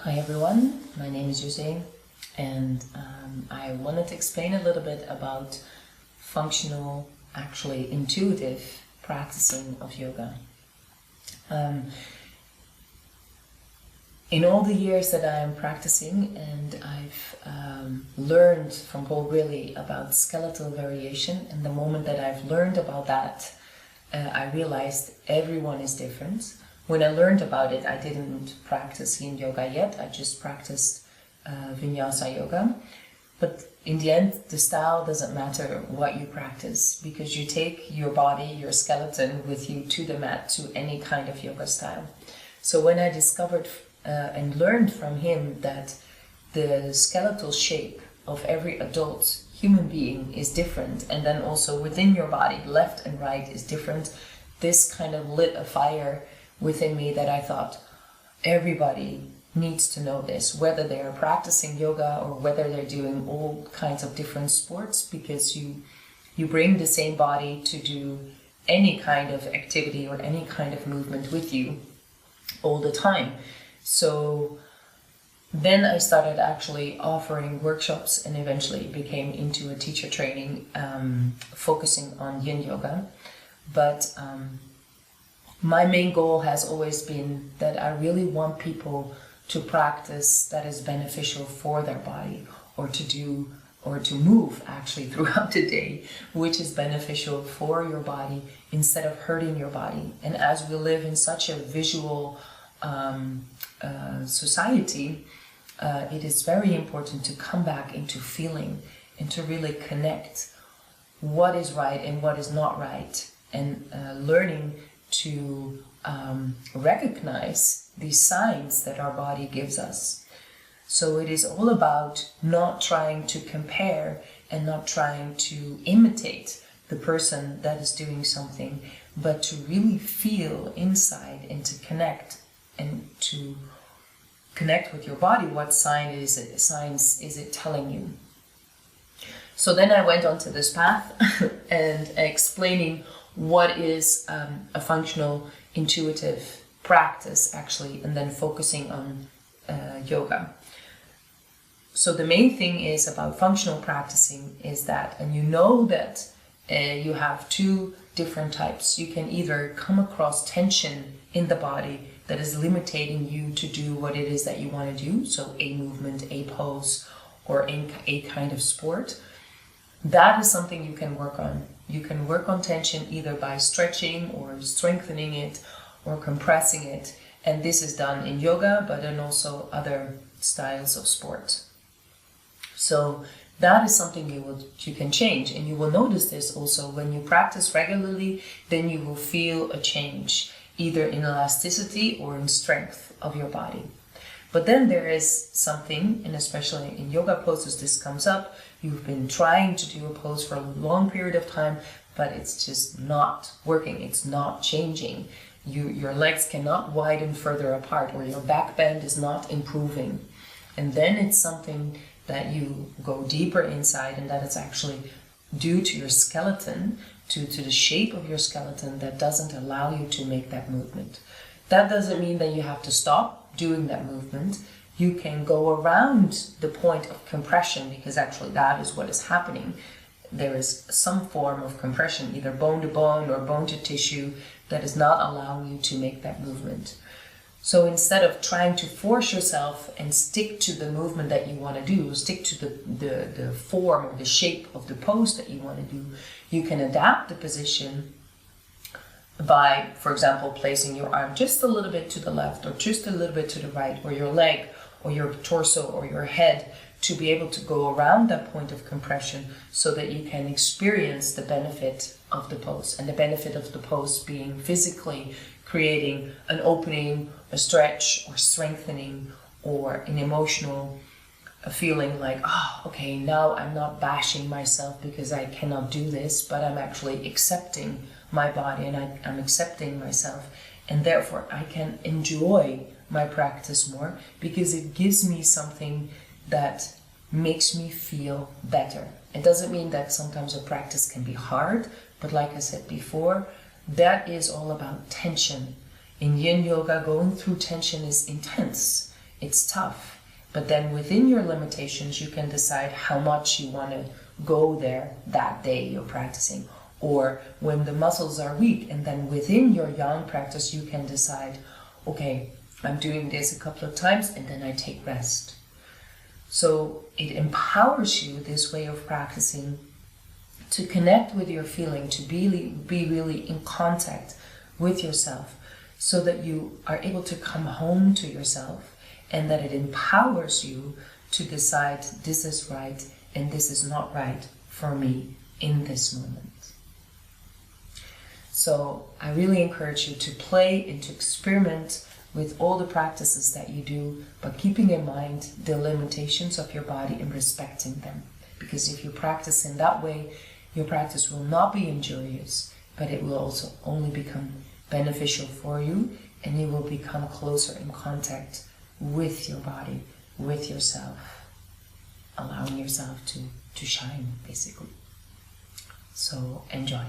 Hi everyone, my name is José, and I wanted to explain a little bit about functional, actually intuitive practicing of yoga. In all the years that I am practicing, and I've learned from Paul Grilley about skeletal variation, and the moment that I've learned about that, I realized everyone is different. When I learned about it, I didn't practice Yin Yoga yet, I just practiced Vinyasa Yoga. But in the end, the style doesn't matter what you practice, because you take your body, your skeleton with you to the mat, to any kind of yoga style. So when I discovered and learned from him that the skeletal shape of every adult human being is different, and then also within your body, left and right is different, this kind of lit a fire within me that I thought everybody needs to know this, whether they are practicing yoga or whether they're doing all kinds of different sports, because you bring the same body to do any kind of activity or any kind of movement with you all the time. So then I started actually offering workshops and eventually became into a teacher training focusing on Yin Yoga. But my main goal has always been that I really want people to practice that is beneficial for their body, or to do or to move actually throughout the day, which is beneficial for your body instead of hurting your body. And as we live in such a visual society, it is very important to come back into feeling and to really connect what is right and what is not right, and learning to recognize these signs that our body gives us. So it is all about not trying to compare and not trying to imitate the person that is doing something, but to really feel inside and to connect, and to connect with your body. What signs is it telling you? So then I went onto this path and explaining what is a functional intuitive practice actually, and then focusing on yoga. So the main thing is about functional practicing is that, and you know that you have two different types. You can either come across tension in the body that is limiting you to do what it is that you want to do, so a movement, a pose, or a kind of sport. That is something you can work on. You can work on tension either by stretching or strengthening it or compressing it. And this is done in yoga, but then also other styles of sport. So that is something you can change. And you will notice this also when you practice regularly, then you will feel a change, either in elasticity or in strength of your body. But then there is something, and especially in yoga poses this comes up, you've been trying to do a pose for a long period of time, but it's just not working, it's not changing. Your legs cannot widen further apart, or your back bend is not improving. And then it's something that you go deeper inside, and that is actually due to your skeleton, to the shape of your skeleton that doesn't allow you to make that movement. That doesn't mean that you have to stop doing that movement. You can go around the point of compression, because actually that is what is happening. There is some form of compression, either bone to bone or bone to tissue, that is not allowing you to make that movement. So instead of trying to force yourself and stick to the movement that you want to do, stick to the form or the shape of the pose that you want to do, you can adapt the position by, for example, placing your arm just a little bit to the left or just a little bit to the right, or your leg or your torso or your head, to be able to go around that point of compression so that you can experience the benefit of the pose. And the benefit of the pose being physically creating an opening, a stretch, or strengthening, or an emotional feeling like, oh, okay, now I'm not bashing myself because I cannot do this, but I'm actually accepting my body, and I'm accepting myself, and therefore I can enjoy my practice more, because it gives me something that makes me feel better. It doesn't mean that sometimes a practice can be hard, but like I said before, that is all about tension. In Yin Yoga, going through tension is intense. it's tough. But then within your limitations, you can decide how much you want to go there that day you're practicing. Or when the muscles are weak, and then within your yang practice, you can decide, okay, I'm doing this a couple of times and then I take rest. So it empowers you, this way of practicing, to connect with your feeling, to be really in contact with yourself, so that you are able to come home to yourself, and that it empowers you to decide this is right and this is not right for me in this moment. So I really encourage you to play and to experiment with all the practices that you do, but keeping in mind the limitations of your body and respecting them. Because if you practice in that way, your practice will not be injurious, but it will also only become beneficial for you, and you will become closer in contact with your body, with yourself, allowing yourself to shine, basically. So enjoy.